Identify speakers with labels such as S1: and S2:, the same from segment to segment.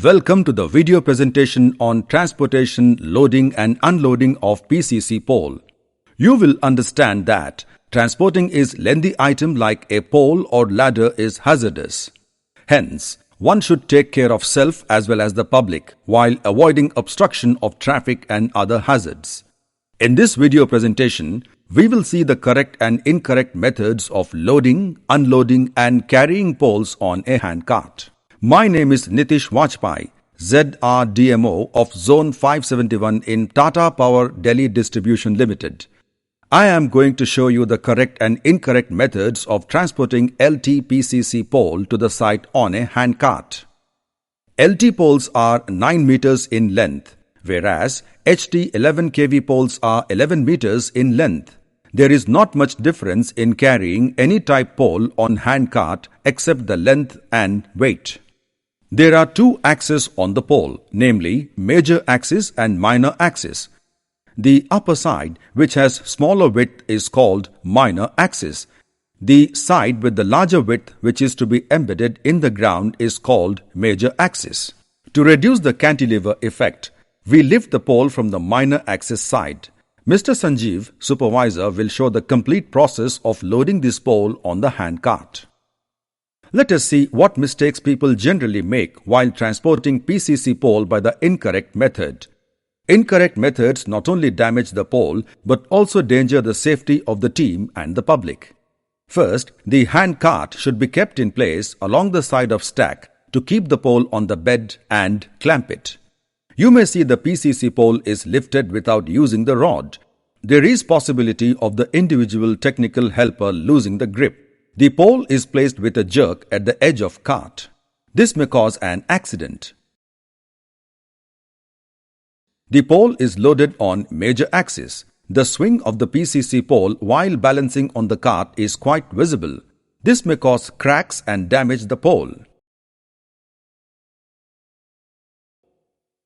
S1: Welcome to the video presentation on transportation, loading and unloading of PCC pole. You will understand that transporting is lengthy item like a pole or ladder is hazardous. Hence, one should take care of self as well as the public while avoiding obstruction of traffic and other hazards. In this video presentation, we will see the correct and incorrect methods of loading, unloading and carrying poles on a handcart. My name is Nitish Vajpayee, ZRDMO of Zone 571 in Tata Power Delhi Distribution Limited. I am going to show you the correct and incorrect methods of transporting LT PCC pole to the site on a handcart. LT poles are 9 meters in length, whereas HT 11 kV poles are 11 meters in length. There is not much difference in carrying any type pole on handcart except the length and weight. There are two axes on the pole, namely major axis and minor axis. The upper side, which has smaller width, is called minor axis. The side with the larger width, which is to be embedded in the ground, is called major axis. To reduce the cantilever effect, we lift the pole from the minor axis side. Mr. Sanjeev, supervisor, will show the complete process of loading this pole on the handcart. Let us see what mistakes people generally make while transporting PCC pole by the incorrect method. Incorrect methods not only damage the pole but also endanger the safety of the team and the public. First, the handcart should be kept in place along the side of stack to keep the pole on the bed and clamp it. You may see the PCC pole is lifted without using the rod. There is possibility of the individual technical helper losing the grip. The pole is placed with a jerk at the edge of cart. This may cause an accident. The pole is loaded on major axis. The swing of the PCC pole while balancing on the cart is quite visible. This may cause cracks and damage the pole.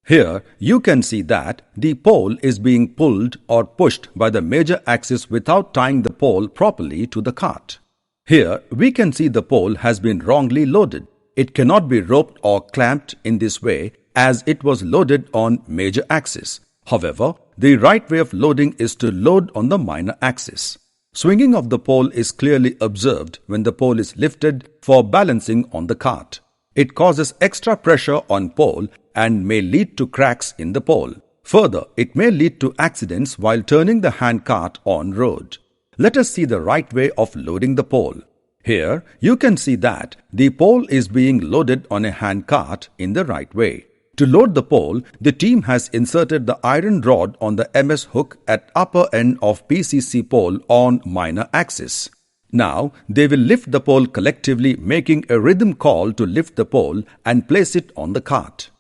S1: Here you can see that the pole is being pulled or pushed by the major axis without tying the pole properly to the cart. Here we can see the pole has been wrongly loaded. It cannot be roped or clamped in this way as it was loaded on major axis. However, the right way of loading is to load on the minor axis. Swinging of the pole is clearly observed when the pole is lifted for balancing on the cart. It causes extra pressure on pole and may lead to cracks in the pole. Further, it may lead to accidents while turning the handcart on road. Let us see the right way of loading the pole. Here, you can see that the pole is being loaded on a handcart in the right way. To load the pole, the team has inserted the iron rod on the MS hook at upper end of PCC pole on minor axis. Now, they will lift the pole collectively, making a rhythm call to lift the pole and place it on the cart.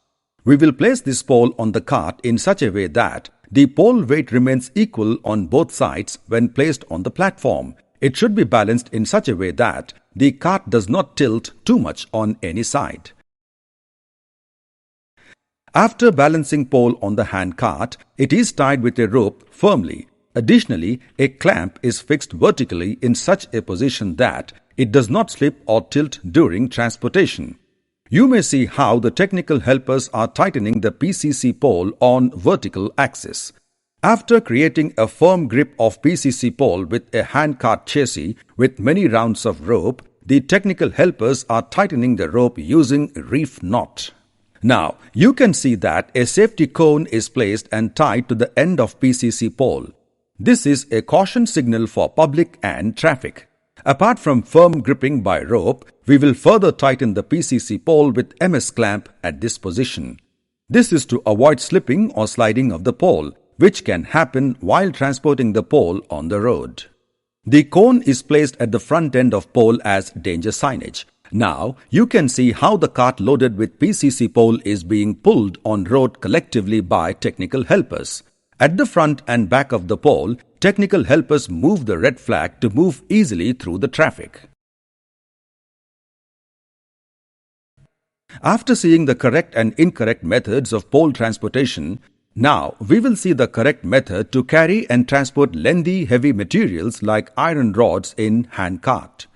S1: We will place this pole on the cart in such a way that the pole weight remains equal on both sides when placed on the platform. It should be balanced in such a way that the cart does not tilt too much on any side. After balancing pole on the handcart, it is tied with a rope firmly. Additionally, a clamp is fixed vertically in such a position that it does not slip or tilt during transportation. You may see how the technical helpers are tightening the PCC pole on vertical axis. After creating a firm grip of PCC pole with a handcart chassis with many rounds of rope, the technical helpers are tightening the rope using reef knot. Now, you can see that a safety cone is placed and tied to the end of PCC pole. This is a caution signal for public and traffic. Apart from firm gripping by rope, we will further tighten the PCC pole with MS clamp at this position. This is to avoid slipping or sliding of the pole, which can happen while transporting the pole on the road. The cone is placed at the front end of pole as danger signage. Now, you can see how the cart loaded with PCC pole is being pulled on road collectively by technical helpers. At the front and back of the pole, technical helpers move the red flag to move easily through the traffic. After seeing the correct and incorrect methods of pole transportation, now we will see the correct method to carry and transport lengthy heavy materials like iron rods in handcart.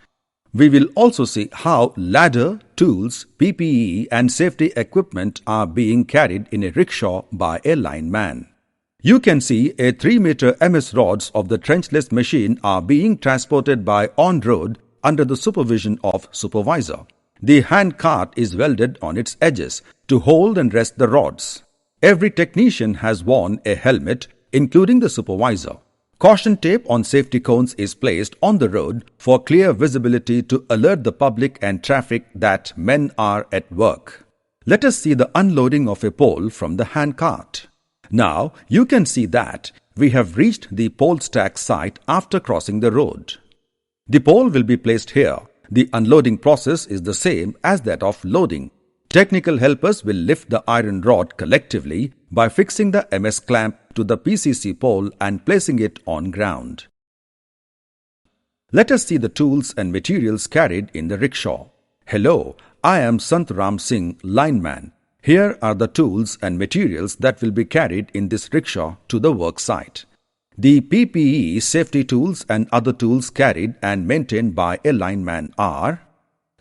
S1: We will also see how ladder, tools, PPE and safety equipment are being carried in a rickshaw by a lineman. You can see a 3-meter MS rods of the trenchless machine are being transported by on-road under the supervision of supervisor. The hand cart is welded on its edges to hold and rest the rods. Every technician has worn a helmet, including the supervisor. Caution tape on safety cones is placed on the road for clear visibility to alert the public and traffic that men are at work. Let us see the unloading of a pole from the hand cart. Now you can see that we have reached the pole stack site after crossing the road. The pole will be placed here. The unloading process is the same as that of loading. Technical helpers will lift the iron rod collectively by fixing the MS clamp to the PCC pole and placing it on ground. Let us see the tools and materials carried in the rickshaw. Hello, I am Santram Singh, lineman. Here are the tools and materials that will be carried in this rickshaw to the work site. The PPE safety tools and other tools carried and maintained by a lineman are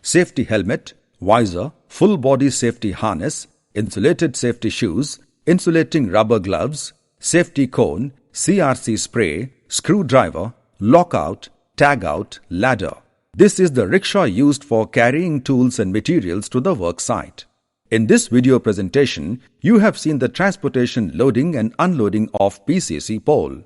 S1: safety helmet, visor, full body safety harness, insulated safety shoes, insulating rubber gloves, safety cone, CRC spray, screwdriver, lockout, tagout, ladder. This is the rickshaw used for carrying tools and materials to the work site. In this video presentation, you have seen the transportation loading and unloading of PCC pole.